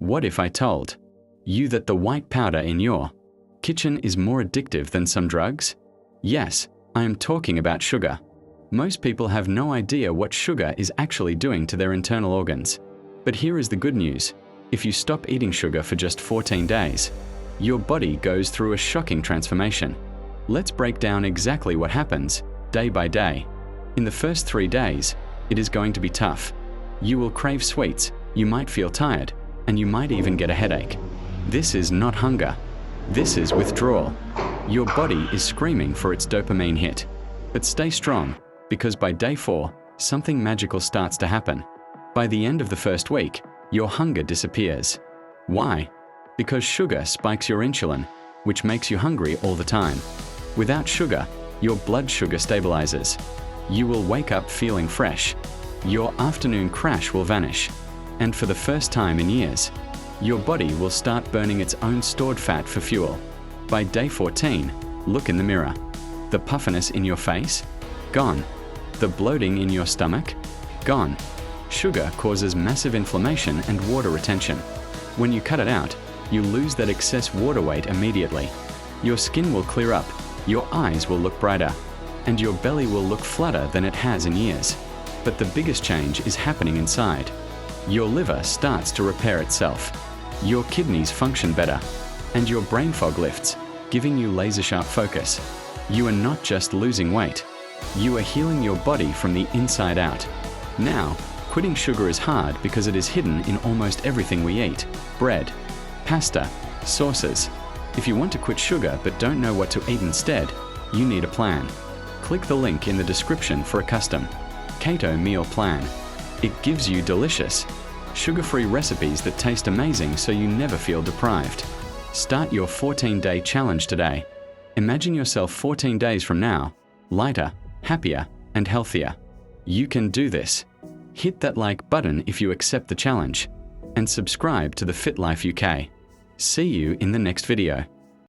What if I told you that the white powder in your kitchen is more addictive than some drugs? Yes, I am talking about sugar. Most people have no idea what sugar is actually doing to their internal organs. But here is the good news. If you stop eating sugar for just 14 days, your body goes through a shocking transformation. Let's break down exactly what happens, day by day. In the first 3 days, it is going to be tough. You will crave sweets, you might feel tired, and you might even get a headache. This is not hunger. This is withdrawal. Your body is screaming for its dopamine hit. But stay strong, because by day 4, something magical starts to happen. By the end of the first week, your hunger disappears. Why? Because sugar spikes your insulin, which makes you hungry all the time. Without sugar, your blood sugar stabilizes. You will wake up feeling fresh. Your afternoon crash will vanish. And for the first time in years, your body will start burning its own stored fat for fuel. By day 14, look in the mirror. The puffiness in your face? Gone. The bloating in your stomach? Gone. Sugar causes massive inflammation and water retention. When you cut it out, you lose that excess water weight immediately. Your skin will clear up, your eyes will look brighter, and your belly will look flatter than it has in years. But the biggest change is happening inside. Your liver starts to repair itself. Your kidneys function better, and your brain fog lifts, giving you laser-sharp focus. You are not just losing weight. You are healing your body from the inside out. Now, quitting sugar is hard because it is hidden in almost everything we eat: bread, pasta, sauces. If you want to quit sugar but don't know what to eat instead, you need a plan. Click the link in the description for a custom Keto meal plan. It gives you delicious, sugar-free recipes that taste amazing so you never feel deprived. Start your 14-day challenge today. Imagine yourself 14 days from now, lighter, happier, and healthier. You can do this. Hit that like button if you accept the challenge, and subscribe to the Fit Life UK. See you in the next video.